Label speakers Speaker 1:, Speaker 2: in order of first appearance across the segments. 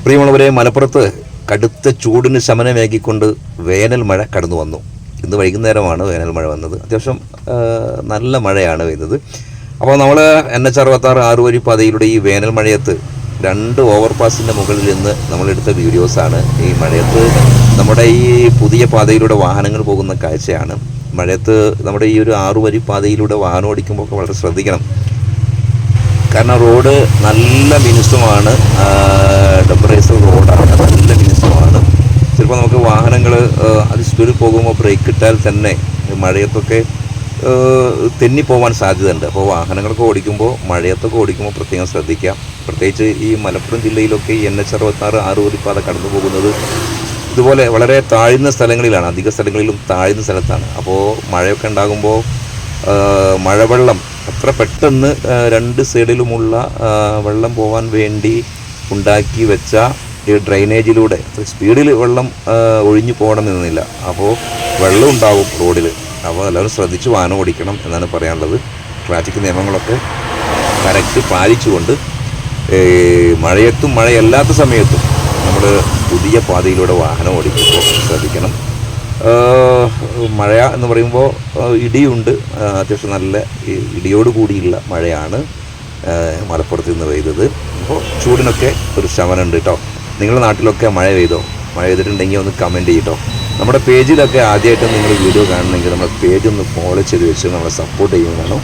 Speaker 1: പ്രിയമുള്ളവരെ, മലപ്പുറത്ത് കടുത്ത ചൂടിന് ശമനമേകിക്കൊണ്ട് വേനൽ മഴ കടന്നു വന്നു. ഇന്ന് വൈകുന്നേരമാണ് വേനൽ മഴ വന്നത്. അത്യാവശ്യം നല്ല മഴയാണ് പെയ്തത്. അപ്പോൾ നമ്മൾ NH66 ആറുവരി പാതയിലൂടെ ഈ വേനൽ മഴയത്ത് 2 ഓവർപാസിൻ്റെ മുകളിൽ നിന്ന് നമ്മളെടുത്ത വീഡിയോസാണ്. ഈ മഴയത്ത് നമ്മുടെ ഈ പുതിയ പാതയിലൂടെ വാഹനങ്ങൾ പോകുന്ന കാഴ്ചയാണ്. മഴയത്ത് നമ്മുടെ ഈ ഒരു 6 വരി പാതയിലൂടെ വാഹനം ഓടിക്കുമ്പോൾ വളരെ ശ്രദ്ധിക്കണം. കാരണം റോഡ് നല്ല മിനുസമാണ്, ടെമ്പറേച്ചർ റോഡാണ്, നല്ല മിനുസമാണ്. ചിലപ്പോൾ നമുക്ക് വാഹനങ്ങൾ അത് സ്പീഡിൽ പോകുമ്പോൾ ബ്രേക്ക് ഇട്ടാൽ തന്നെ മഴയത്തൊക്കെ തെന്നിപ്പോവാൻ സാധ്യതയുണ്ട്. അപ്പോൾ വാഹനങ്ങളൊക്കെ ഓടിക്കുമ്പോൾ മഴയത്തൊക്കെ ഓടിക്കുമ്പോൾ പ്രത്യേകം ശ്രദ്ധിക്കാം. പ്രത്യേകിച്ച് ഈ മലപ്പുറം ജില്ലയിലൊക്കെ ഈ NH66 ആറുവരി പാത കടന്നു പോകുന്നത് ഇതുപോലെ വളരെ താഴ്ന്ന സ്ഥലങ്ങളിലാണ്. അധിക സ്ഥലങ്ങളിലും താഴ്ന്ന സ്ഥലത്താണ്. അപ്പോൾ മഴയൊക്കെ ഉണ്ടാകുമ്പോൾ മഴവെള്ളം അത്ര പെട്ടെന്ന് 2 സൈഡിലുമുള്ള വെള്ളം പോകാൻ വേണ്ടി ഉണ്ടാക്കി വെച്ച ഈ ഡ്രൈനേജിലൂടെ സ്പീഡിൽ വെള്ളം ഒഴിഞ്ഞു പോകണമെന്നില്ല. അപ്പോൾ വെള്ളം ഉണ്ടാവും റോഡിൽ. അപ്പോൾ എല്ലാവരും ശ്രദ്ധിച്ച് വാഹനം ഓടിക്കണം എന്നാണ് പറയാനുള്ളത്. ട്രാഫിക് നിയമങ്ങളൊക്കെ കറക്റ്റ് പാലിച്ചുകൊണ്ട് മഴയത്തും മഴയല്ലാത്ത സമയത്തും നമ്മൾ പുതിയ പാതയിലൂടെ വാഹനം ഓടിക്കുമ്പോൾ ശ്രദ്ധിക്കണം. മഴ എന്ന് പറയുമ്പോൾ ഇടിയുണ്ട്, അത്യാവശ്യം നല്ല ഇടിയോട് കൂടിയുള്ള മഴയാണ് മലപ്പുറത്ത് നിന്ന് പെയ്തത്. അപ്പോൾ ചൂടിനൊക്കെ ഒരു ശമനമുണ്ട് കേട്ടോ. നിങ്ങളുടെ നാട്ടിലൊക്കെ മഴ പെയ്തോ? മഴ ചെയ്തിട്ടുണ്ടെങ്കിൽ ഒന്ന് കമൻറ്റ് ചെയ്യട്ടോ. നമ്മുടെ പേജിലൊക്കെ ആദ്യമായിട്ട് നിങ്ങൾ വീഡിയോ കാണണമെങ്കിൽ നമ്മുടെ പേജ് ഒന്ന് ഫോളോ ചെയ്ത് വെച്ച് നമ്മളെ സപ്പോർട്ട് ചെയ്യുന്നതാണ്.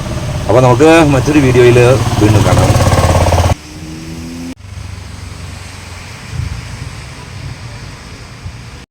Speaker 1: അപ്പോൾ നമുക്ക് മറ്റൊരു വീഡിയോയിൽ വീണ്ടും കാണാം.